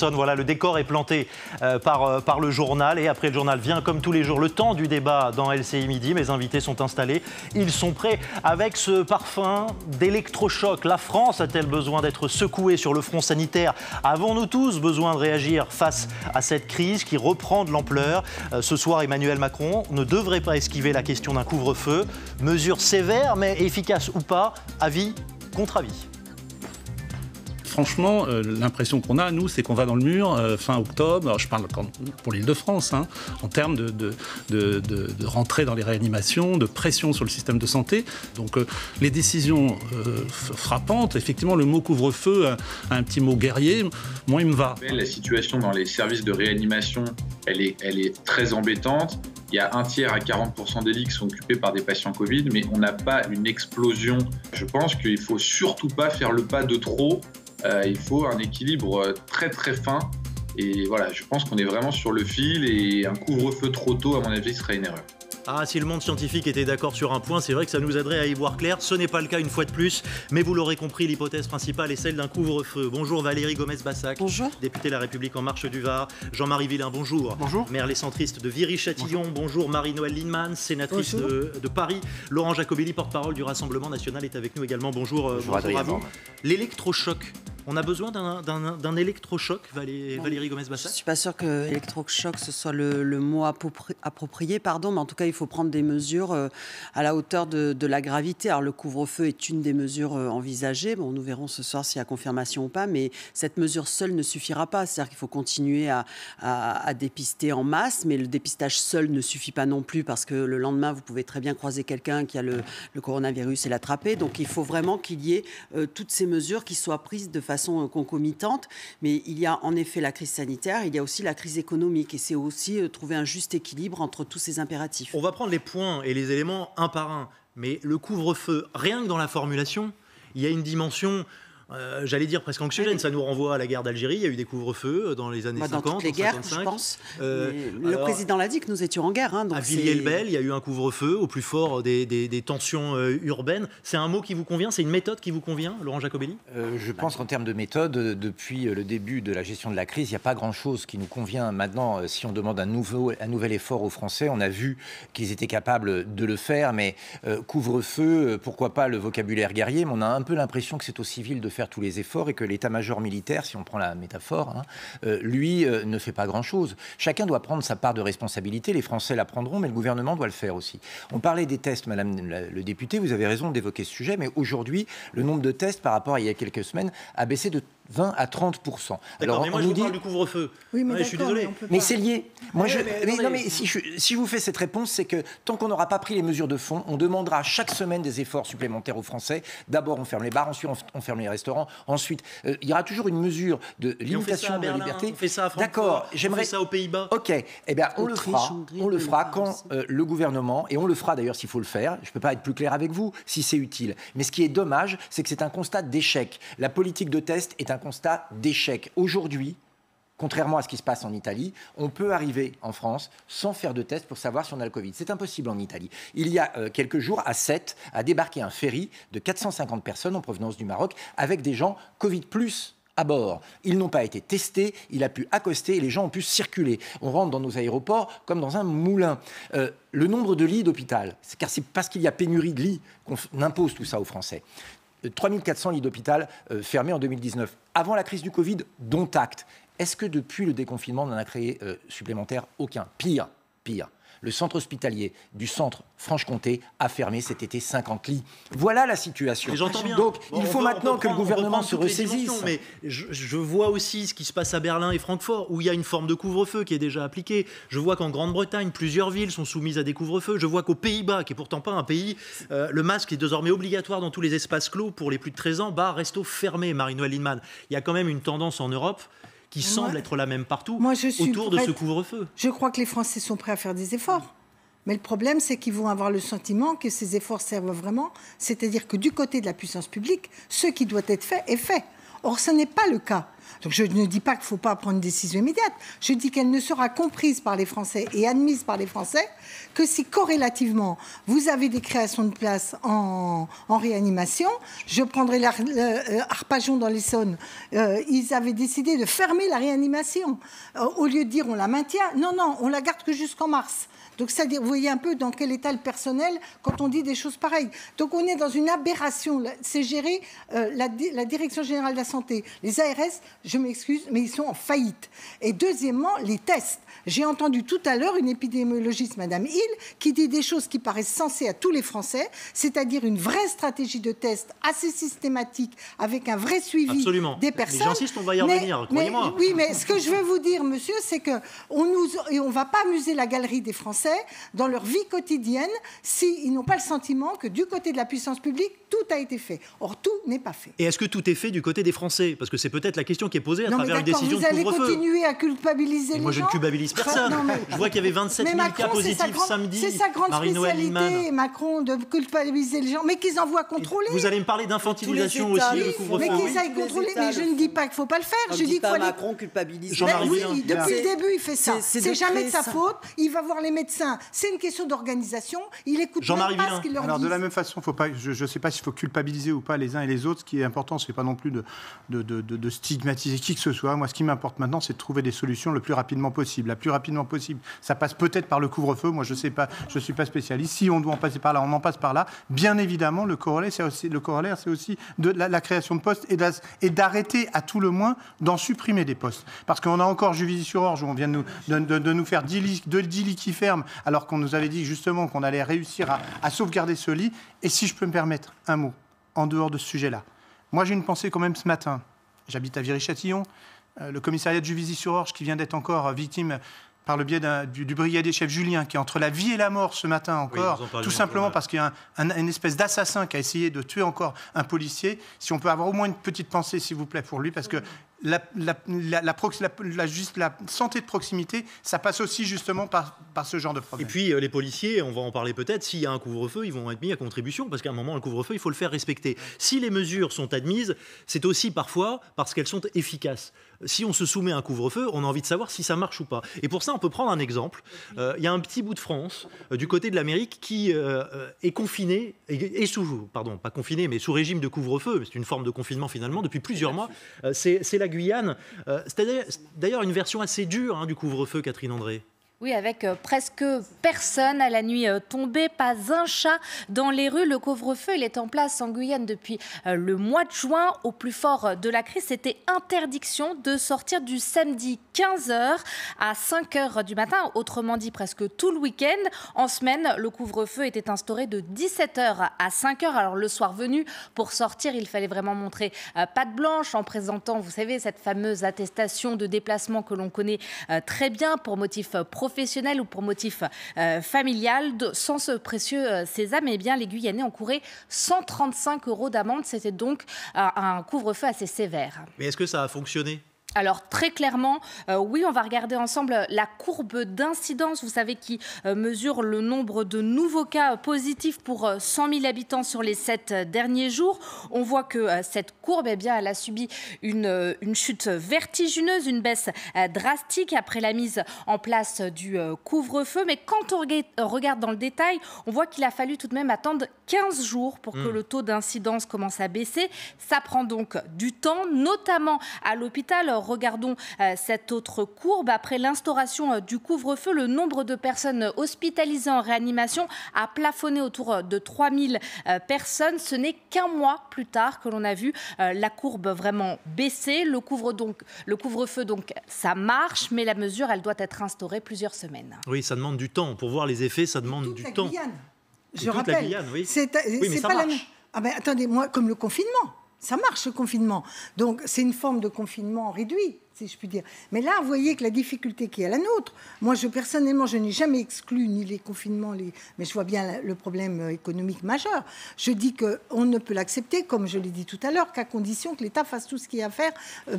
Voilà, le décor est planté par le journal. Et après le journal vient, comme tous les jours, le temps du débat dans LCI Midi. Mes invités sont installés. Ils sont prêts avec ce parfum d'électrochoc. La France a-t-elle besoin d'être secouée sur le front sanitaire? Avons-nous tous besoin de réagir face à cette crise qui reprend de l'ampleur? Ce soir, Emmanuel Macron ne devrait pas esquiver la question d'un couvre-feu. Mesure sévère, mais efficace ou pas? Avis contre avis. Franchement, l'impression qu'on a, nous, c'est qu'on va dans le mur fin octobre. Alors, je parle pour l'Île-de-France, hein, en termes de rentrée dans les réanimations, de pression sur le système de santé. Donc, les décisions frappantes, effectivement, le mot couvre-feu a un petit mot guerrier. Moi, il me va. La situation dans les services de réanimation, elle est très embêtante. Il y a 1/3 à 40% des lits qui sont occupés par des patients Covid, mais on n'a pas une explosion. Je pense qu'il ne faut surtout pas faire le pas de trop. Il faut un équilibre très très fin. Et voilà, je pense qu'on est vraiment sur le fil et un couvre-feu trop tôt, à mon avis, serait une erreur. Ah, si le monde scientifique était d'accord sur un point, c'est vrai que ça nous aiderait à y voir clair. Ce n'est pas le cas une fois de plus, mais vous l'aurez compris, l'hypothèse principale est celle d'un couvre-feu. Bonjour Valérie Gomez-Bassac, bonjour. Députée La République En Marche du Var. Jean-Marie Villain, bonjour. Bonjour. Maire Les Centristes de Viry-Châtillon. Bonjour Marie-Noëlle Lienemann, sénatrice de Paris. Laurent Jacobelli, porte-parole du Rassemblement National, est avec nous également. Bonjour à vous. L'électrochoc. On a besoin d'un électrochoc, Valérie Gomez-Bassac? Je ne suis pas sûre que électrochoc ce soit le mot approprié, mais en tout cas, il faut prendre des mesures à la hauteur de la gravité. Alors, le couvre-feu est une des mesures envisagées. Bon, nous verrons ce soir s'il y a confirmation ou pas, mais cette mesure seule ne suffira pas. C'est-à-dire qu'il faut continuer à dépister en masse, mais le dépistage seul ne suffit pas non plus parce que le lendemain, vous pouvez très bien croiser quelqu'un qui a le coronavirus et l'attraper. Donc, il faut vraiment qu'il y ait toutes ces mesures qui soient prises de façon concomitante, mais il y a en effet la crise sanitaire, il y a aussi la crise économique et c'est aussi trouver un juste équilibre entre tous ces impératifs. On va prendre les points et les éléments un par un, mais le couvre-feu, rien que dans la formulation, il y a une dimension... j'allais dire presque anxiogène, ça nous renvoie à la guerre d'Algérie, il y a eu des couvre-feux dans les années 50, dans toutes les guerres, 55. Je pense. Le président l'a dit que nous étions en guerre. Donc à Villiers-le-Bel, il y a eu un couvre-feu au plus fort des tensions urbaines. C'est un mot qui vous convient? C'est une méthode qui vous convient, Laurent Jacobelli? Je pense qu'en termes de méthode, depuis le début de la gestion de la crise, il n'y a pas grand-chose qui nous convient. Maintenant, si on demande un nouvel effort aux Français, on a vu qu'ils étaient capables de le faire, mais couvre-feu, pourquoi pas le vocabulaire guerrier, mais on a un peu l'impression que c'est aux civils de faire tous les efforts et que l'état-major militaire, si on prend la métaphore, lui ne fait pas grand-chose. Chacun doit prendre sa part de responsabilité. Les Français la prendront, mais le gouvernement doit le faire aussi. On parlait des tests, Madame le député, vous avez raison d'évoquer ce sujet, mais aujourd'hui, le nombre de tests par rapport à il y a quelques semaines a baissé de 20 à 30%. Alors, mais moi, je vous parle du couvre-feu. Oui, mais je suis désolé. Mais c'est lié. Moi, si je vous fais cette réponse, c'est que tant qu'on n'aura pas pris les mesures de fond, on demandera chaque semaine des efforts supplémentaires aux Français. D'abord, on ferme les bars, ensuite, on ferme les restaurants. Ensuite, il y aura toujours une mesure de limitation de la liberté. On fait ça à Francfort. D'accord. On fait ça aux Pays-Bas. OK. Eh bien, on le fera quand le gouvernement, et on le fera d'ailleurs s'il faut le faire, je ne peux pas être plus clair avec vous, si c'est utile. Mais ce qui est dommage, c'est que c'est un constat d'échec. La politique de test est un constat d'échec. Aujourd'hui, contrairement à ce qui se passe en Italie, on peut arriver en France sans faire de test pour savoir si on a le Covid. C'est impossible en Italie. Il y a quelques jours, à Sète, a débarqué un ferry de 450 personnes en provenance du Maroc avec des gens Covid+, à bord. Ils n'ont pas été testés, il a pu accoster et les gens ont pu circuler. On rentre dans nos aéroports comme dans un moulin. Le nombre de lits d'hôpital, car c'est parce qu'il y a pénurie de lits qu'on impose tout ça aux Français. 3400 lits d'hôpital fermés en 2019. Avant la crise du Covid, dont acte. Est-ce que depuis le déconfinement, on en a créé supplémentaire? Aucun. Pire. Le centre hospitalier du centre Franche-Comté a fermé cet été 50 lits. Voilà la situation. J'entends bien. Donc, il faut maintenant que le gouvernement se ressaisisse. Mais je vois aussi ce qui se passe à Berlin et Francfort, où il y a une forme de couvre-feu qui est déjà appliquée. Je vois qu'en Grande-Bretagne, plusieurs villes sont soumises à des couvre-feux. Je vois qu'aux Pays-Bas, qui est pourtant pas un pays, le masque est désormais obligatoire dans tous les espaces clos pour les plus de 13 ans. Bars, restos fermés, Marie-Noëlle Lienemann. Il y a quand même une tendance en Europe qui semble être la même partout autour de ce couvre-feu. Je crois que les Français sont prêts à faire des efforts. Mais le problème, c'est qu'ils vont avoir le sentiment que ces efforts servent vraiment. C'est-à-dire que du côté de la puissance publique, ce qui doit être fait est fait. Or, ce n'est pas le cas. Donc je ne dis pas qu'il ne faut pas prendre une décision immédiate. Je dis qu'elle ne sera comprise par les Français et admise par les Français que si corrélativement vous avez des créations de places en réanimation. Je prendrai Arpajon dans l'Essonne. Ils avaient décidé de fermer la réanimation. Au lieu de dire on la maintient, non, on la garde que jusqu'en mars. Donc, c'est-à-dire, vous voyez un peu dans quel état le personnel quand on dit des choses pareilles. Donc, on est dans une aberration. C'est géré la Direction Générale de la Santé. Les ARS, je m'excuse, mais ils sont en faillite. Et deuxièmement, les tests. J'ai entendu tout à l'heure une épidémiologiste, Madame Hill, qui dit des choses qui paraissent sensées à tous les Français, c'est-à-dire une vraie stratégie de test assez systématique, avec un vrai suivi des personnes. Mais j'insiste, on va y revenir, croyez-moi. Oui, mais ce que je veux vous dire, monsieur, c'est qu'on ne va pas amuser la galerie des Français dans leur vie quotidienne s'ils n'ont pas le sentiment que du côté de la puissance publique, tout a été fait. Or, tout n'est pas fait. Et est-ce que tout est fait du côté des Français? Parce que c'est peut-être la question qui est posée à travers une décision de couvre-feu. Vous allez continuer à culpabiliser les gens. Moi, je ne culpabilise personne. Je vois qu'il y avait 27 000 cas positifs samedi. C'est sa grande spécialité, Macron, de culpabiliser les gens. Mais qu'ils envoient contrôler. Vous allez me parler d'infantilisation aussi, le couvre-feu. Mais qu'ils aillent contrôler. Mais je ne dis pas qu'il ne faut pas le faire. Je dis qu'il Macron culpabilise. Oui, depuis le début, il fait ça. C'est jamais de sa faute. Il va voir les médecins. C'est une question d'organisation. Il écoute même pas ce qu'ils leur disent. Alors, de la même façon, faut pas, je ne sais pas s'il faut culpabiliser ou pas les uns et les autres. Ce qui est important, ce n'est pas non plus de stigmatiser qui que ce soit. Moi, ce qui m'importe maintenant, c'est de trouver des solutions le plus rapidement possible. La plus rapidement possible, ça passe peut-être par le couvre-feu. Moi, je ne sais pas, je ne suis pas spécialiste. Si on doit en passer par là, on en passe par là. Bien évidemment, le corollaire, c'est aussi de la création de postes et d'arrêter, à tout le moins, d'en supprimer des postes. Parce qu'on a encore Juvisy-sur-Orge, où on vient de nous faire 10 lits qui ferment, alors qu'on nous avait dit justement qu'on allait réussir à sauvegarder ce lit. Et si je peux me permettre un mot, en dehors de ce sujet-là. Moi, j'ai une pensée quand même ce matin. J'habite à Viry-Châtillon. Le commissariat de Juvisy-sur-Orge, qui vient d'être encore victime par le biais du brigadier chef Julien, qui est entre la vie et la mort ce matin encore, tout simplement parce qu'il y a une espèce d'assassin qui a essayé de tuer encore un policier. Si on peut avoir au moins une petite pensée, s'il vous plaît, pour lui, parce que la santé de proximité, ça passe aussi justement par ce genre de problème. Et puis les policiers, on va en parler peut-être, s'il y a un couvre-feu, ils vont être mis à contribution, parce qu'à un moment, le couvre-feu, il faut le faire respecter. Si les mesures sont admises, c'est aussi parfois parce qu'elles sont efficaces. Si on se soumet à un couvre-feu, on a envie de savoir si ça marche ou pas. Et pour ça, on peut prendre un exemple. Il y a un petit bout de France, du côté de l'Amérique, qui est confiné, pas confiné, mais sous régime de couvre-feu. C'est une forme de confinement finalement depuis plusieurs mois. C'est la Guyane. C'est d'ailleurs une version assez dure du couvre-feu, Catherine André. Oui, avec presque personne à la nuit tombée, pas un chat dans les rues. Le couvre-feu, il est en place en Guyane depuis le mois de juin. Au plus fort de la crise, c'était interdiction de sortir du samedi 15h à 5h du matin, autrement dit presque tout le week-end. En semaine, le couvre-feu était instauré de 17h à 5h. Alors le soir venu, pour sortir, il fallait vraiment montrer patte blanche en présentant, vous savez, cette fameuse attestation de déplacement que l'on connaît très bien pour motif professionnel ou pour motif familial. Sans ce précieux sésame, eh bien, les Guyanais encouraient 135 € d'amende. C'était donc un couvre-feu assez sévère. Mais est-ce que ça a fonctionné ? Alors très clairement, oui, on va regarder ensemble la courbe d'incidence, vous savez, qui mesure le nombre de nouveaux cas positifs pour 100 000 habitants sur les 7 derniers jours. On voit que cette courbe, eh bien, elle a subi une chute vertigineuse, une baisse drastique après la mise en place du couvre-feu. Mais quand on regarde dans le détail, on voit qu'il a fallu tout de même attendre 15 jours pour que le taux d'incidence commence à baisser. Ça prend donc du temps, notamment à l'hôpital. Regardons cette autre courbe. Après l'instauration du couvre-feu, le nombre de personnes hospitalisées en réanimation a plafonné autour de 3000 personnes. Ce n'est qu'un mois plus tard que l'on a vu la courbe vraiment baisser. Le couvre-feu, donc, ça marche, mais la mesure, elle doit être instaurée plusieurs semaines. Oui, ça demande du temps. Pour voir les effets, ça demande du temps. Je rappelle, la Guyane, oui. C'est ça pas marche. la même. Ah ben, attendez, moi, comme le confinement. Ça marche, le confinement. Donc, c'est une forme de confinement réduit, si je puis dire. Mais là, vous voyez que la difficulté qui est la nôtre, moi, personnellement, je n'ai jamais exclu ni les confinements, mais je vois bien le problème économique majeur. Je dis qu'on ne peut l'accepter, comme je l'ai dit tout à l'heure, qu'à condition que l'État fasse tout ce qu'il y a à faire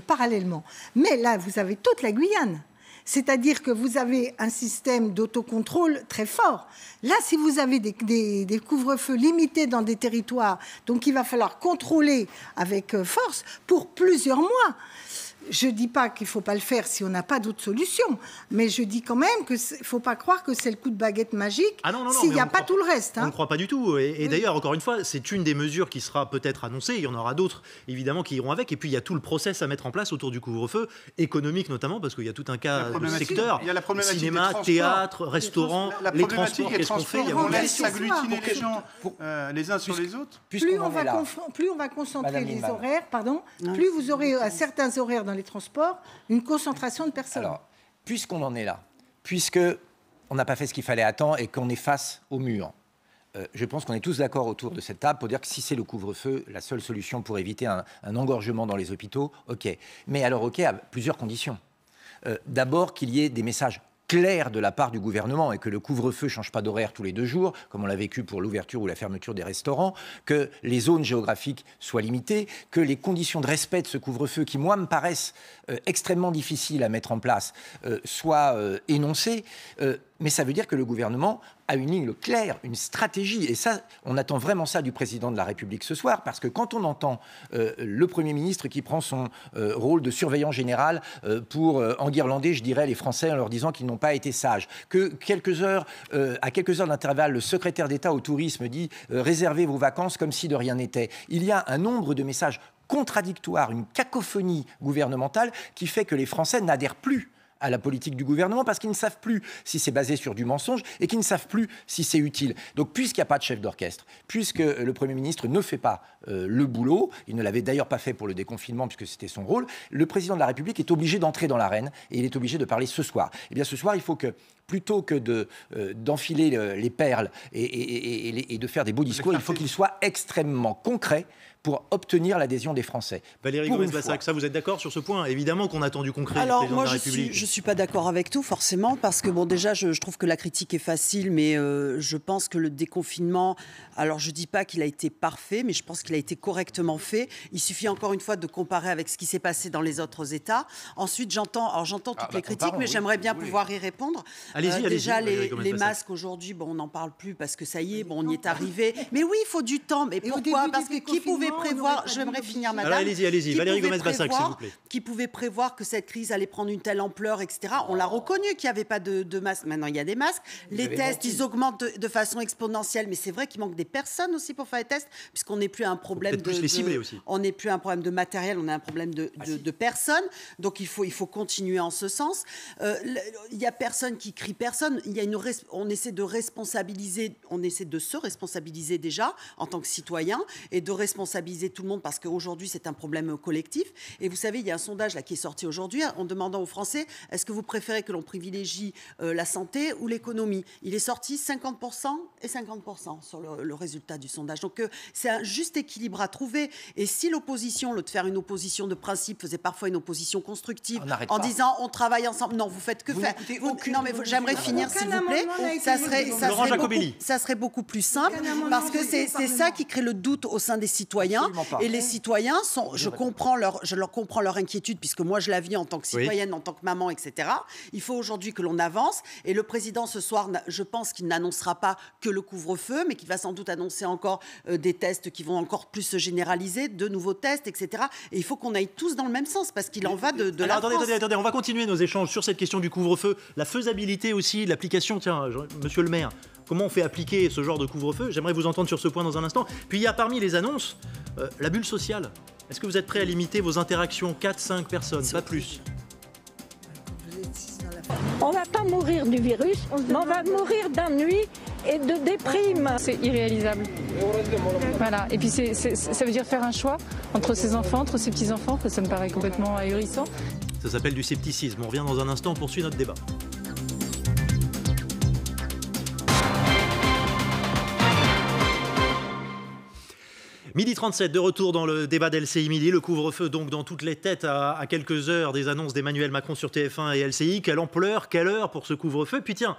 parallèlement. Mais là, vous avez toute la Guyane. C'est-à-dire que vous avez un système d'autocontrôle très fort. Là, si vous avez des couvre-feux limités dans des territoires, donc il va falloir contrôler avec force pour plusieurs mois. Je ne dis pas qu'il ne faut pas le faire si on n'a pas d'autre solution, mais je dis quand même qu'il ne faut pas croire que c'est le coup de baguette magique s'il n'y a pas tout le reste. On ne croit pas du tout. Et d'ailleurs, encore une fois, c'est une des mesures qui sera peut-être annoncée. Il y en aura d'autres, évidemment, qui iront avec. Et puis, il y a tout le process à mettre en place autour du couvre-feu, économique notamment, parce qu'il y a tout un cas de secteur. Il y a la problématique cinéma, théâtre, restaurant, les transports, qu'est-ce qu'on fait? On laisse s'agglutiner les gens les uns sur les autres. Plus on va concentrer les horaires, plus vous aurez à certains horaires dans les transports une concentration de personnes. Alors, puisqu'on en est là, puisqu'on n'a pas fait ce qu'il fallait à temps et qu'on est face au mur, je pense qu'on est tous d'accord autour de cette table pour dire que si c'est le couvre-feu, la seule solution pour éviter un engorgement dans les hôpitaux, ok. Mais alors ok, à plusieurs conditions. D'abord qu'il y ait des messages clair de la part du gouvernement et que le couvre-feu ne change pas d'horaire tous les 2 jours, comme on l'a vécu pour l'ouverture ou la fermeture des restaurants, que les zones géographiques soient limitées, que les conditions de respect de ce couvre-feu, qui, moi, me paraissent extrêmement difficiles à mettre en place, soient énoncées. Mais ça veut dire que le gouvernement a une ligne claire, une stratégie. Et ça, on attend vraiment ça du président de la République ce soir, parce que quand on entend le Premier ministre qui prend son rôle de surveillant général pour enguirlander, je dirais, les Français en leur disant qu'ils n'ont pas été sages, que à quelques heures d'intervalle, le secrétaire d'État au tourisme dit « réservez vos vacances comme si de rien n'était ». Il y a un nombre de messages contradictoires, une cacophonie gouvernementale qui fait que les Français n'adhèrent plus à la politique du gouvernement parce qu'ils ne savent plus si c'est basé sur du mensonge et qu'ils ne savent plus si c'est utile. Donc, puisqu'il n'y a pas de chef d'orchestre, puisque le Premier ministre ne fait pas le boulot, il ne l'avait d'ailleurs pas fait pour le déconfinement puisque c'était son rôle, le président de la République est obligé d'entrer dans l'arène et il est obligé de parler ce soir. Eh bien, ce soir, il faut que, plutôt que d'enfiler les perles et de faire des beaux discours, il faut qu'il soit extrêmement concret pour obtenir l'adhésion des Français. Valérie Gomez-Bassac, ça vous êtes d'accord sur ce point? Évidemment qu'on attend du concret. Alors président moi de la République. Je suis pas d'accord avec tout forcément parce que bon déjà je trouve que la critique est facile mais je pense que le déconfinement, alors je dis pas qu'il a été parfait mais je pense qu'il a été correctement fait. Il suffit encore une fois de comparer avec ce qui s'est passé dans les autres États. Ensuite j'entends toutes les critiques mais j'aimerais bien pouvoir y répondre. Allez-y, déjà les masques aujourd'hui, bon on n'en parle plus parce que ça y est, bon on y est arrivé. Mais oui il faut du temps. Mais pourquoi? Parce que qui pouvait prévoir, j'aimerais finir madame. Alors allez-y, Valérie Gomez-Bassac s'il vous plaît. Qui pouvait prévoir que cette crise allait prendre une telle ampleur, etc. On l'a reconnu qu'il n'y avait pas de masques. Maintenant, il y a des masques. Les tests, ils augmentent de façon exponentielle. Mais c'est vrai qu'il manque des personnes aussi pour faire les tests, puisqu'on n'est plus un problème plus les cibler aussi. On n'est plus un problème de matériel, on a un problème de personnes. Donc, il faut continuer en ce sens. Il n'y a personne qui crie personne. On essaie de responsabiliser, on essaie de se responsabiliser déjà en tant que citoyen et de responsabiliser tout le monde parce qu'aujourd'hui, c'est un problème collectif. Et vous savez, il y a un sondage là, qui est sorti aujourd'hui en demandant aux Français est-ce que vous préférez que l'on privilégie la santé ou l'économie? Il est sorti 50% et 50% sur le résultat du sondage. Donc, c'est un juste équilibre à trouver. Et si l'opposition, de faire une opposition de principe, faisait parfois une opposition constructive en disant on travaille ensemble. Non, vous faites que faire. Non, mais j'aimerais finir, s'il vous plaît. Ça serait beaucoup plus simple parce que c'est ça qui crée le doute au sein des citoyens. Et les citoyens je comprends leur inquiétude puisque moi je la vis en tant que citoyenne, en tant que maman, etc. Il faut aujourd'hui que l'on avance et le président ce soir, je pense qu'il n'annoncera pas que le couvre-feu, mais qu'il va sans doute annoncer encore des tests qui vont encore plus se généraliser, de nouveaux tests, etc. Et il faut qu'on aille tous dans le même sens parce qu'il en va de la France. Attendez, on va continuer nos échanges sur cette question du couvre-feu, la faisabilité aussi, l'application. Tiens, monsieur le maire, comment on fait appliquer ce genre de couvre-feu? J'aimerais vous entendre sur ce point dans un instant. Puis il y a parmi les annonces la bulle sociale. Est-ce que vous êtes prêt à limiter vos interactions 4-5 personnes, pas plus? On ne va pas mourir du virus, mais on va mourir d'ennui et de déprime. C'est irréalisable. Voilà. Et puis ça veut dire faire un choix entre ses enfants, entre ses petits-enfants. Ça me paraît complètement ahurissant. Ça s'appelle du scepticisme. On revient dans un instant, on poursuit notre débat. Midi 37, de retour dans le débat d'LCI Midi. Le couvre-feu donc dans toutes les têtes à quelques heures des annonces d'Emmanuel Macron sur TF1 et LCI. Quelle ampleur, quelle heure pour ce couvre-feu? Puis tiens,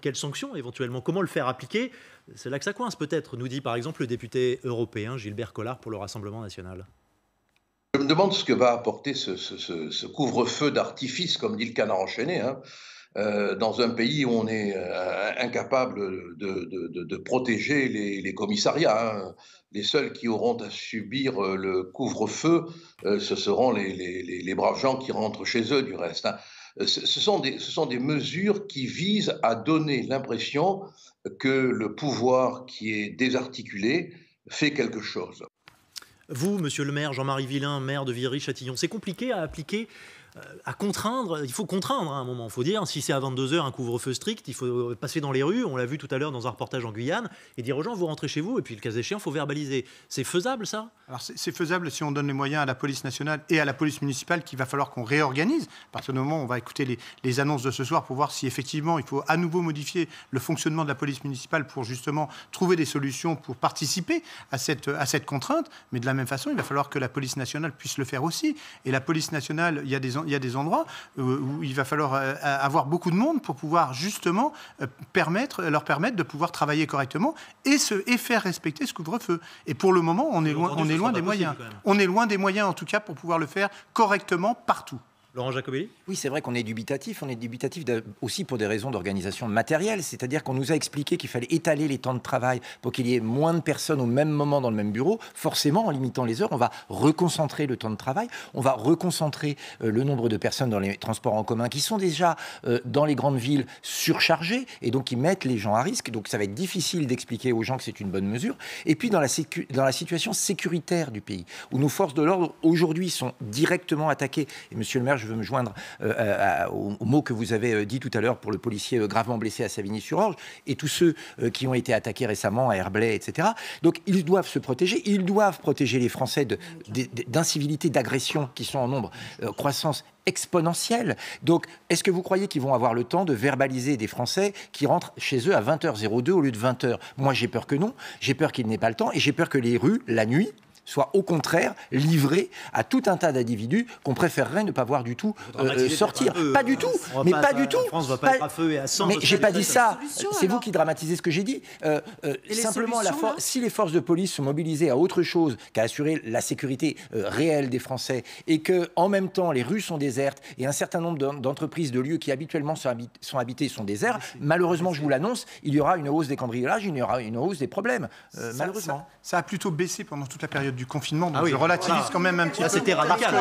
quelles sanctions éventuellement? Comment le faire appliquer? C'est là que ça coince peut-être, nous dit par exemple le député européen Gilbert Collard pour le Rassemblement national. Je me demande ce que va apporter ce couvre-feu d'artifice, comme dit le canard enchaîné, dans un pays où on est incapable de protéger les commissariats. Hein. Les seuls qui auront à subir le couvre-feu, ce seront les braves gens qui rentrent chez eux, du reste. Hein. Ce sont des mesures qui visent à donner l'impression que le pouvoir qui est désarticulé fait quelque chose. Vous, monsieur le maire, Jean-Marie Villain, maire de Viry-Châtillon, c'est compliqué à appliquer, à contraindre. Il faut contraindre à un moment. Il faut dire, si c'est à 22h un couvre-feu strict, il faut passer dans les rues, on l'a vu tout à l'heure dans un reportage en Guyane, et dire aux gens, vous rentrez chez vous, et puis le cas échéant, il faut verbaliser. C'est faisable, ça? Alors c'est faisable si on donne les moyens à la police nationale et à la police municipale qu'il va falloir qu'on réorganise. À partir du moment où on va écouter les annonces de ce soir pour voir si effectivement il faut à nouveau modifier le fonctionnement de la police municipale pour justement trouver des solutions pour participer à cette contrainte. Mais de la même façon, il va falloir que la police nationale puisse le faire aussi. Et la police nationale, il y a des endroits où il va falloir avoir beaucoup de monde pour pouvoir justement leur permettre de pouvoir travailler correctement et faire respecter ce couvre-feu. Et pour le moment, on est loin des moyens. On est loin des moyens, en tout cas, pour pouvoir le faire correctement partout. Laurent Jacobelli ? Oui, c'est vrai qu'on est dubitatif. On est dubitatif aussi pour des raisons d'organisation matérielle. C'est-à-dire qu'on nous a expliqué qu'il fallait étaler les temps de travail pour qu'il y ait moins de personnes au même moment dans le même bureau. Forcément, en limitant les heures, on va reconcentrer le temps de travail. On va reconcentrer le nombre de personnes dans les transports en commun qui sont déjà dans les grandes villes surchargés et donc qui mettent les gens à risque. Donc ça va être difficile d'expliquer aux gens que c'est une bonne mesure. Et puis dans la situation sécuritaire du pays, où nos forces de l'ordre aujourd'hui sont directement attaquées. Et monsieur le maire, je veux me joindre aux mots que vous avez dit tout à l'heure pour le policier gravement blessé à Savigny-sur-Orge et tous ceux qui ont été attaqués récemment à Herblay, etc. Donc ils doivent se protéger, ils doivent protéger les Français d'incivilités, d'agressions qui sont en nombre, croissance exponentielle. Donc, est-ce que vous croyez qu'ils vont avoir le temps de verbaliser des Français qui rentrent chez eux à 20h02 au lieu de 20h? Moi, j'ai peur que non. J'ai peur qu'ils n'aient pas le temps et j'ai peur que les rues, la nuit, soit au contraire livré à tout un tas d'individus qu'on préférerait ne pas voir du tout sortir. Pas du tout, mais pas du tout. La France va pas être à feu et à sang. Mais j'ai pas dit ça. C'est vous qui dramatisez ce que j'ai dit. Simplement, si les forces de police sont mobilisées à autre chose qu'à assurer la sécurité réelle des Français et que en même temps les rues sont désertes et un certain nombre d'entreprises, de lieux qui habituellement sont habités sont déserts, malheureusement, je vous l'annonce, il y aura une hausse des cambriolages, il y aura une hausse des problèmes. Malheureusement. Ça a plutôt baissé pendant toute la période du confinement, donc je relativise quand même un petit peu. C'était radical.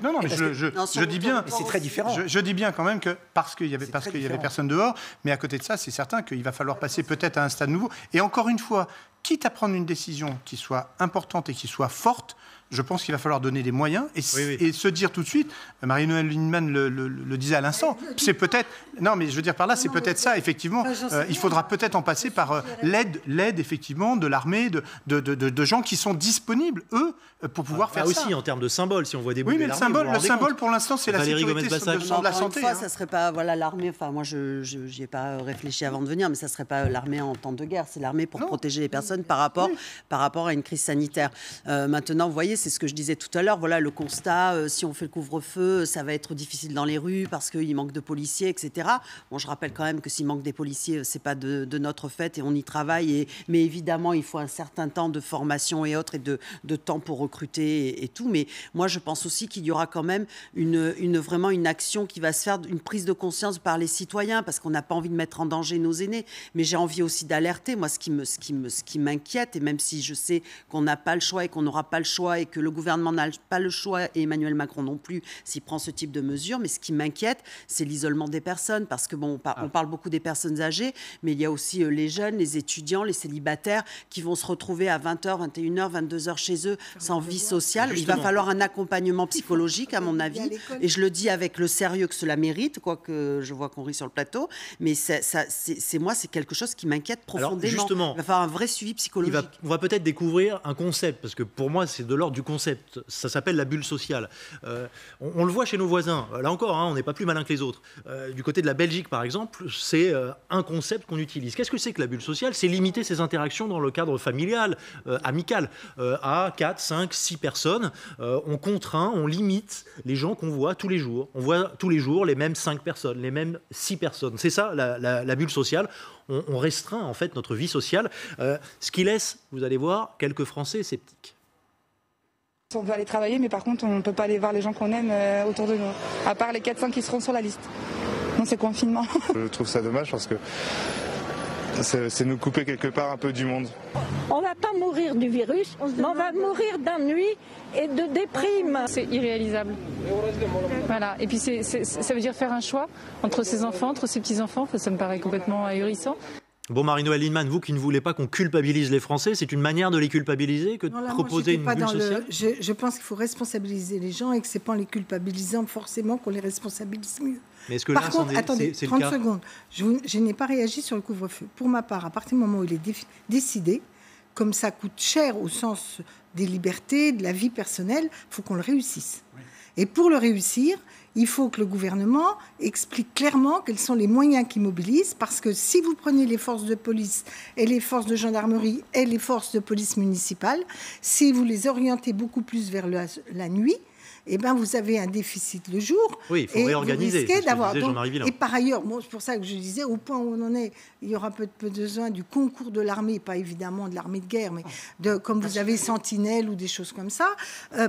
Non, mais je dis bien. Mais c'est très différent. Je dis bien quand même que parce qu'il y avait personne dehors, mais à côté de ça, c'est certain qu'il va falloir passer peut-être à un stade nouveau. Et encore une fois, quitte à prendre une décision qui soit importante et qui soit forte, je pense qu'il va falloir donner des moyens et se dire tout de suite, Marie-Noëlle Lienemann le disait à l'instant, c'est peut-être, non mais je veux dire par là, c'est peut-être ça, effectivement, il faudra peut-être en passer par l'aide effectivement de l'armée, de gens qui sont disponibles, eux, pour pouvoir faire ça. Aussi en termes de symbole, si on voit des bouts de l'armée. Oui, mais le symbole pour l'instant, c'est la sécurité de la santé. Une fois, ça serait pas l'armée, enfin moi je n'y ai pas réfléchi avant de venir, mais ça serait pas l'armée en temps de guerre, c'est l'armée pour protéger les personnes par rapport à une crise sanitaire. Maintenant, vous voyez, c'est ce que je disais tout à l'heure, voilà le constat, si on fait le couvre-feu, ça va être difficile dans les rues parce qu'il manque de policiers, etc. Bon, je rappelle quand même que s'il manque des policiers, c'est pas de notre fait et on y travaille, mais évidemment, il faut un certain temps de formation et autres et de temps pour recruter et tout. Mais moi, je pense aussi qu'il y aura quand même vraiment une action qui va se faire, une prise de conscience par les citoyens parce qu'on n'a pas envie de mettre en danger nos aînés. Mais j'ai envie aussi d'alerter, moi, ce qui m'inquiète, et même si je sais qu'on n'a pas le choix et qu'on n'aura pas le choix et que le gouvernement n'a pas le choix et Emmanuel Macron non plus s'il prend ce type de mesures, mais ce qui m'inquiète, c'est l'isolement des personnes parce que bon, on parle beaucoup des personnes âgées, mais il y a aussi les jeunes, les étudiants, les célibataires qui vont se retrouver à 20h, 21h, 22h chez eux sans vie sociale. Justement. Il va falloir un accompagnement psychologique à mon avis et je le dis avec le sérieux que cela mérite, quoique je vois qu'on rit sur le plateau, mais c'est quelque chose qui m'inquiète profondément. Alors justement, il va falloir un vrai suivi psychologique. On va peut-être découvrir un concept, parce que pour moi c'est de l'ordre du concept, ça s'appelle la bulle sociale. On le voit chez nos voisins, là encore, on n'est pas plus malin que les autres. Du côté de la Belgique par exemple, c'est un concept qu'on utilise. Qu'est-ce que c'est que la bulle sociale? C'est limiter ses interactions dans le cadre familial, amical, à 4, 5, 6 personnes. On contraint, on limite les gens qu'on voit tous les jours. On voit tous les jours les mêmes 5 personnes, les mêmes 6 personnes. C'est ça la bulle sociale. On restreint en fait notre vie sociale, ce qui laisse, vous allez voir, quelques Français sceptiques. On peut aller travailler, mais par contre, on ne peut pas aller voir les gens qu'on aime autour de nous, à part les 4-5 qui seront sur la liste. dans ce confinement. Je trouve ça dommage parce que c'est nous couper quelque part un peu du monde. On va pas mourir du virus, mais on va mourir d'ennui et de déprime. C'est irréalisable. Voilà. Et puis ça veut dire faire un choix entre ses enfants, entre ses petits-enfants. Ça me paraît complètement ahurissant. Bon, Marie-Noëlle Lienemann, vous qui ne voulez pas qu'on culpabilise les Français, c'est une manière de les culpabiliser que de proposer une bulle sociale ? Je pense qu'il faut responsabiliser les gens et que ce n'est pas en les culpabilisant forcément qu'on les responsabilise mieux. Mais est-ce que Par là, contre, attendez, 30 le cas secondes. Je n'ai pas réagi sur le couvre-feu. Pour ma part, à partir du moment où il est décidé, comme ça coûte cher au sens des libertés, de la vie personnelle, il faut qu'on le réussisse. Oui. Et pour le réussir, il faut que le gouvernement explique clairement quels sont les moyens qu'il mobilise, parce que si vous prenez les forces de police et les forces de gendarmerie et les forces de police municipale, si vous les orientez beaucoup plus vers la nuit, eh ben vous avez un déficit le jour. Oui, il faut réorganiser. Et par ailleurs, bon, c'est pour ça que je disais, au point où on en est, il y aura peu besoin du concours de l'armée, pas évidemment de l'armée de guerre, mais comme vous avez Sentinelle ou des choses comme ça,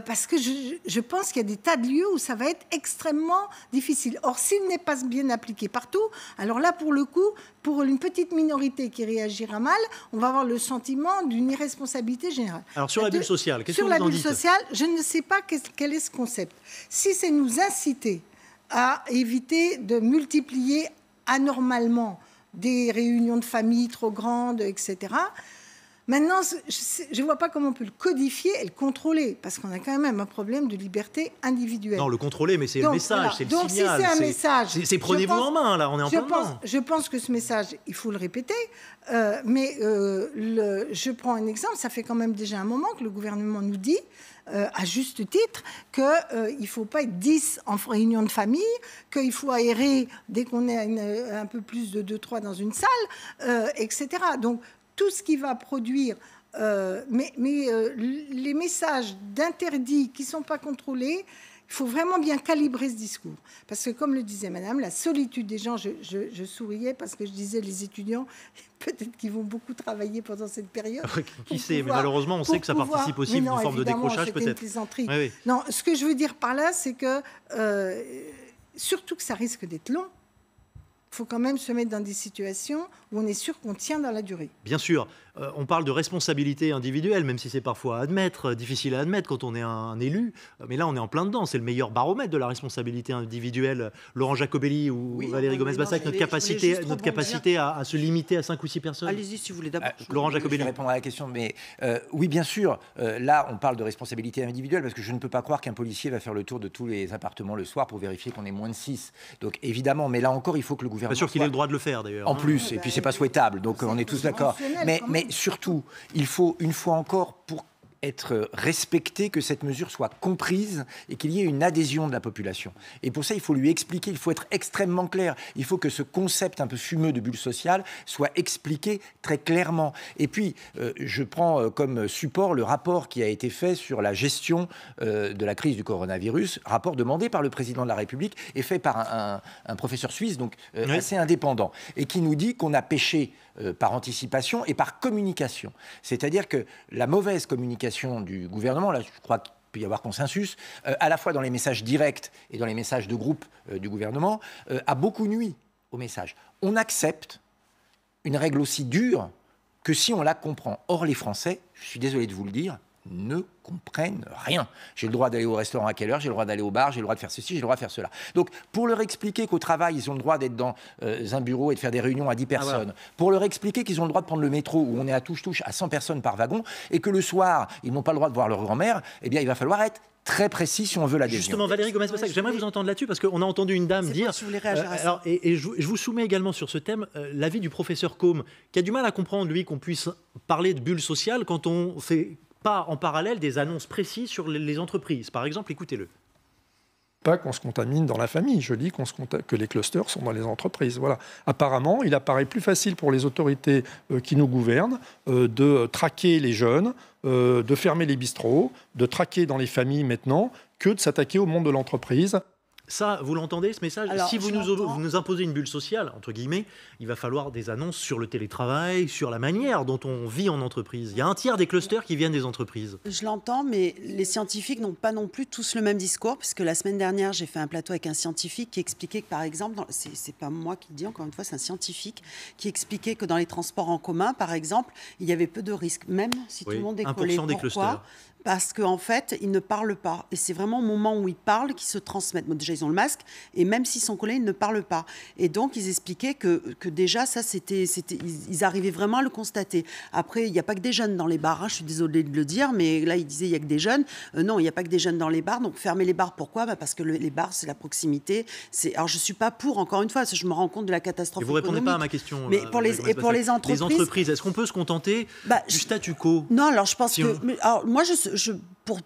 parce que je pense qu'il y a des tas de lieux où ça va être extrêmement difficile. Or, s'il n'est pas bien appliqué partout, alors là, pour le coup, pour une petite minorité qui réagira mal, on va avoir le sentiment d'une irresponsabilité générale. Alors, sur la bulle sociale, qu'est-ce que vous en dites ? Sur la bulle sociale, je ne sais pas quel est ce concept. Si c'est nous inciter à éviter de multiplier anormalement des réunions de famille trop grandes, etc., maintenant, je ne vois pas comment on peut le codifier et le contrôler, parce qu'on a quand même un problème de liberté individuelle. Non, le contrôler, mais c'est le message, voilà. C'est le donc, signal. Donc, si c'est un message... C'est prenez-vous en main, là, on est en plein dedans. Je pense que ce message, il faut le répéter, mais je prends un exemple, ça fait quand même déjà un moment que le gouvernement nous dit, à juste titre, qu'il ne faut pas être 10 en réunion de famille, qu'il faut aérer dès qu'on est un peu plus de 2-3 dans une salle, etc. Donc, tout ce qui va produire, les messages d'interdits qui ne sont pas contrôlés, il faut vraiment bien calibrer ce discours. Parce que, comme le disait madame, la solitude des gens, je souriais parce que je disais les étudiants, peut-être qu'ils vont beaucoup travailler pendant cette période. Qui sait, mais malheureusement, on sait que ça participe aussi d'une forme de décrochage, peut-être. Une plaisanterie. Oui. Non, ce que je veux dire par là, c'est que, surtout que ça risque d'être long, il faut quand même se mettre dans des situations où on est sûr qu'on tient dans la durée. Bien sûr, on parle de responsabilité individuelle, même si c'est parfois difficile à admettre quand on est un élu. Mais là, on est en plein dedans. C'est le meilleur baromètre de la responsabilité individuelle. Laurent Jacobelli ou Valérie Gomez-Bassac, notre capacité à se limiter à 5 ou 6 personnes. Allez-y, si vous voulez d'abord. Laurent Jacobelli. Je vais répondre à la question, mais oui, bien sûr. Là, on parle de responsabilité individuelle parce que je ne peux pas croire qu'un policier va faire le tour de tous les appartements le soir pour vérifier qu'on est moins de 6. Donc, évidemment, mais là encore, il faut que le gouvernement... Pas sûr qu'il ait le droit de le faire, d'ailleurs. En plus, et puis c'est pas souhaitable. Donc, on est tous d'accord. Mais surtout, il faut, une fois encore, pour être respecté, que cette mesure soit comprise et qu'il y ait une adhésion de la population. Et pour ça, il faut lui expliquer, il faut être extrêmement clair. Il faut que ce concept un peu fumeux de bulle sociale soit expliqué très clairement. Et puis, je prends comme support le rapport qui a été fait sur la gestion de la crise du coronavirus, rapport demandé par le président de la République et fait par un professeur suisse, donc assez indépendant, et qui nous dit qu'on a péché par anticipation et par communication. C'est-à-dire que la mauvaise communication du gouvernement, là je crois qu'il peut y avoir consensus, à la fois dans les messages directs et dans les messages de groupe du gouvernement, a beaucoup nui au message. On accepte une règle aussi dure que si on la comprend. Or les Français, je suis désolé de vous le dire, ne comprennent rien. J'ai le droit d'aller au restaurant à quelle heure, j'ai le droit d'aller au bar, j'ai le droit de faire ceci, j'ai le droit de faire cela. Donc, pour leur expliquer qu'au travail, ils ont le droit d'être dans un bureau et de faire des réunions à 10 personnes, pour leur expliquer qu'ils ont le droit de prendre le métro où on est à touche-touche à 100 personnes par wagon, et que le soir, ils n'ont pas le droit de voir leur grand-mère, eh bien, il va falloir être très précis si on veut l'adhésion. Justement, Valérie Gomez-Bassac, j'aimerais vous entendre là-dessus parce qu'on a entendu une dame dire... je vous soumets également sur ce thème l'avis du professeur Côme, qui a du mal à comprendre, lui, qu'on puisse parler de bulle sociale quand on fait pas en parallèle des annonces précises sur les entreprises. Par exemple, écoutez-le. Pas qu'on se contamine dans la famille, je dis que les clusters sont dans les entreprises. Voilà. Apparemment, il apparaît plus facile pour les autorités qui nous gouvernent de traquer les jeunes, de fermer les bistrots, de traquer dans les familles maintenant, que de s'attaquer au monde de l'entreprise. Ça, vous l'entendez, ce message? Alors, si vous nous imposez une bulle sociale, entre guillemets, il va falloir des annonces sur le télétravail, sur la manière dont on vit en entreprise. Il y a un tiers des clusters qui viennent des entreprises. Je l'entends, mais les scientifiques n'ont pas non plus tous le même discours, puisque la semaine dernière, j'ai fait un plateau avec un scientifique qui expliquait que, par exemple, c'est pas moi qui le dis, encore une fois, c'est un scientifique qui expliquait que dans les transports en commun, par exemple, il y avait peu de risques, même si tout le monde est collé. 1% des clusters. Parce qu'en fait, ils ne parlent pas. Et c'est vraiment au moment où ils parlent qu'ils se transmettent. Bon, déjà, ils ont le masque, et même s'ils sont collés, ils ne parlent pas. Et donc, ils expliquaient que déjà, ça, ils arrivaient vraiment à le constater. Après, il n'y a pas que des jeunes dans les bars, hein, je suis désolée de le dire, mais là, ils disaient il n'y a que des jeunes. Non, il n'y a pas que des jeunes dans les bars. Donc, fermer les bars, pourquoi? Parce que les bars, c'est la proximité. Alors, je ne suis pas pour, encore une fois, je me rends compte de la catastrophe économique. Et vous ne répondez pas à ma question. Mais pour les entreprises... Les entreprises, est-ce qu'on peut se contenter du statu quo? Non, alors je pense que... Alors, moi,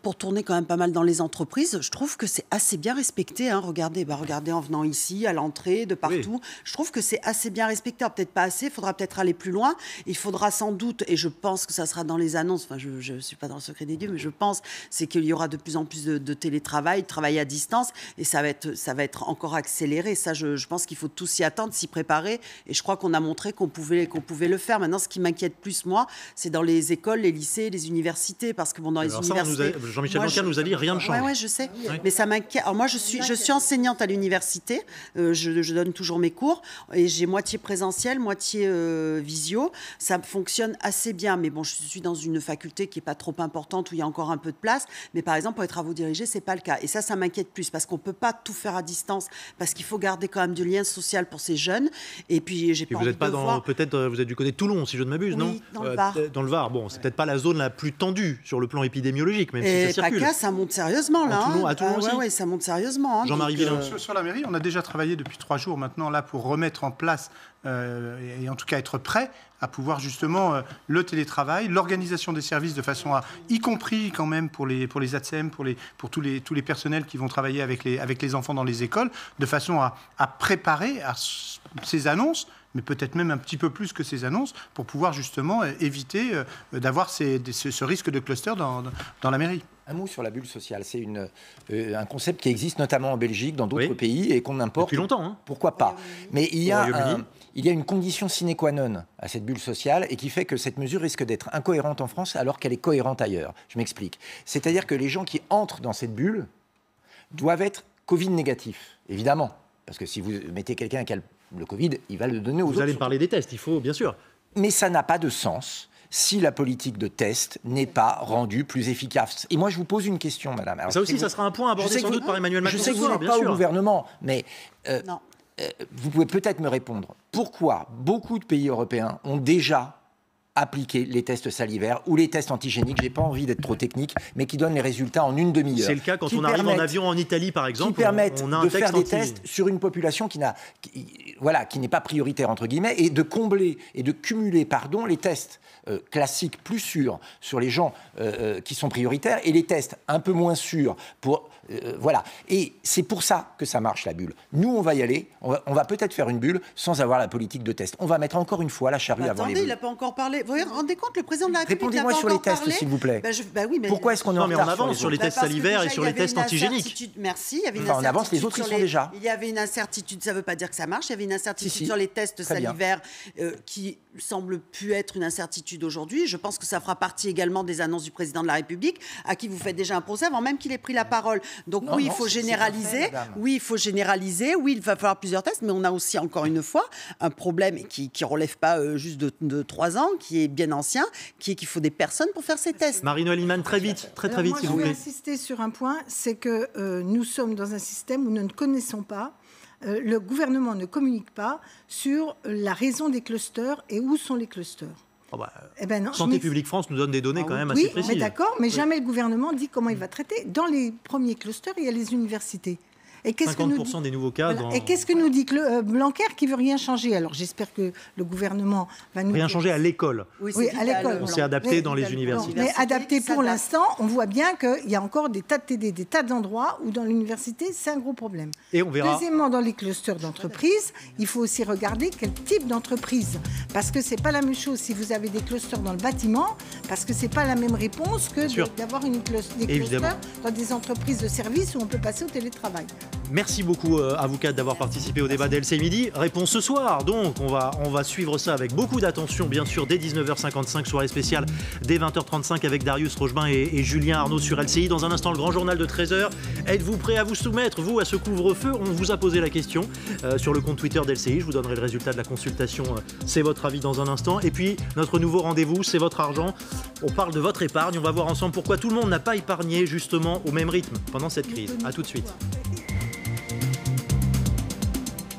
pour tourner quand même pas mal dans les entreprises, je trouve que c'est assez bien respecté. Hein. Regardez en venant ici, à l'entrée, de partout. Oui. Je trouve que c'est assez bien respecté. Alors, peut-être pas assez, il faudra peut-être aller plus loin. Il faudra sans doute, et je pense que ça sera dans les annonces, enfin je ne suis pas dans le secret des dieux, mais je pense c'est qu'il y aura de plus en plus de télétravail, de travail à distance, et ça va être encore accéléré. Ça, je pense qu'il faut tous s'y attendre, s'y préparer, et je crois qu'on a montré qu'on pouvait le faire. Maintenant, ce qui m'inquiète plus, moi, c'est dans les écoles, les lycées, les universités, parce que dans les universités... Jean-Michel Blanquer nous a dit rien ne change. Oui, je sais. Ouais. Mais ça m'inquiète. Alors moi, je suis enseignante à l'université. Je donne toujours mes cours et j'ai moitié présentiel, moitié visio. Ça fonctionne assez bien. Mais bon, je suis dans une faculté qui n'est pas trop importante où il y a encore un peu de place. Mais par exemple, pour les travaux dirigés, c'est pas le cas. Et ça m'inquiète plus parce qu'on peut pas tout faire à distance parce qu'il faut garder quand même du lien social pour ces jeunes. Et puis j'ai pas envie de voir. Peut-être vous êtes du côté de Toulon, si je ne m'abuse, non? Dans le Var. Dans le Var. Bon, c'est peut-être pas la zone la plus tendue sur le plan épidémiologique, même si ça circule. PACA, ça monte sérieusement là. À Toulon aussi. Oui, ça monte sérieusement. Hein, Jean-Marie Villain. Sur la mairie, on a déjà travaillé depuis 3 jours maintenant là pour remettre en place et en tout cas être prêt à pouvoir justement le télétravail, l'organisation des services de façon à, y compris quand même pour les ATSEM, pour tous les personnels qui vont travailler avec les enfants dans les écoles, de façon à préparer ces annonces, mais peut-être même un petit peu plus que ces annonces, pour pouvoir justement éviter d'avoir ce risque de cluster dans la mairie. Un mot sur la bulle sociale. C'est un concept qui existe notamment en Belgique, dans d'autres pays, et qu'on importe. Depuis longtemps. Hein. Pourquoi pas? Mais il y a une condition sine qua non à cette bulle sociale et qui fait que cette mesure risque d'être incohérente en France alors qu'elle est cohérente ailleurs. Je m'explique. C'est-à-dire que les gens qui entrent dans cette bulle doivent être Covid négatifs, évidemment. Parce que si vous mettez quelqu'un qui a le Covid, il va le donner aux autres. Vous allez me parler des tests, il faut, bien sûr. Mais ça n'a pas de sens si la politique de test n'est pas rendue plus efficace. Et moi, je vous pose une question, madame. Alors, ça aussi, ça sera un point abordé sans doute par Emmanuel Macron. Je sais que vous n'êtes pas au gouvernement, mais vous pouvez peut-être me répondre. Pourquoi beaucoup de pays européens ont déjà appliquer les tests salivaires ou les tests antigéniques, j'ai pas envie d'être trop technique, mais qui donnent les résultats en une demi-heure. C'est le cas quand on arrive en avion en Italie, par exemple. Qui permettent de faire des tests sur une population qui n'est pas prioritaire, entre guillemets, et de combler et de cumuler, les tests classiques plus sûrs sur les gens qui sont prioritaires et les tests un peu moins sûrs pour... voilà. Et c'est pour ça que ça marche, la bulle. Nous, on va y aller. On va peut-être faire une bulle sans avoir la politique de test. On va mettre encore une fois la charrue avant les bulles. Il n'a pas encore parlé. Vous vous rendez compte, le président de la République Répondez-moi sur les tests, s'il vous plaît. Oui, mais pourquoi est-ce qu'on est en retard? On avance sur les tests salivaires et sur les tests antigéniques. Merci. Il y avait une incertitude. On avance, les autres, ils sont déjà. Il y avait une incertitude, ça ne veut pas dire que ça marche. Il y avait une incertitude sur les tests salivaires qui semble plus être une incertitude aujourd'hui. Je pense que ça fera partie également des annonces du président de la République, à qui vous faites déjà un procès avant même qu'il ait pris la parole. Donc oui, il faut généraliser. Oui, il faut généraliser. Oui, il va falloir plusieurs tests, mais on a aussi, encore une fois, un problème qui ne relève pas juste de 3 ans, qui est bien ancien, qui est qu'il faut des personnes pour faire ces tests. Marie-Noëlle Lienemann, très vite, très vite, s'il vous plaît. Je vais insister sur un point, c'est que nous sommes dans un système où nous ne connaissons pas, le gouvernement ne communique pas sur la raison des clusters et où sont les clusters. Non, Santé publique France nous donne des données quand même assez précises. Oui, mais d'accord, mais jamais le gouvernement dit comment il va traiter. Dans les premiers clusters, il y a les universités. Et 50% des nouveaux cas. Et qu'est-ce que nous dit Blanquer qui veut rien changer? Alors j'espère que le gouvernement va nous... Rien changer à l'école. Oui, à l'école. On s'est adapté dans les universités. Mais adapté pour l'instant, on voit bien qu'il y a encore des tas d'endroits où dans l'université, c'est un gros problème. Et on verra. Deuxièmement, dans les clusters d'entreprises, il faut aussi regarder quel type d'entreprise. Parce que c'est pas la même chose si vous avez des clusters dans le bâtiment, parce que c'est pas la même réponse que d'avoir des clusters dans des entreprises de services où on peut passer au télétravail. Merci beaucoup à vous quatre d'avoir participé au débat d'LCI Midi. Réponse ce soir, donc on va suivre ça avec beaucoup d'attention, bien sûr, dès 19h55, soirée spéciale, dès 20h35 avec Darius Rochebin et Julien Arnaud sur LCI. Dans un instant, le grand journal de 13h. Êtes-vous prêt à vous soumettre, vous, à ce couvre-feu? On vous a posé la question sur le compte Twitter d'LCI. Je vous donnerai le résultat de la consultation. C'est votre avis dans un instant. Et puis, notre nouveau rendez-vous, c'est votre argent. On parle de votre épargne. On va voir ensemble pourquoi tout le monde n'a pas épargné justement au même rythme pendant cette crise. A tout de suite.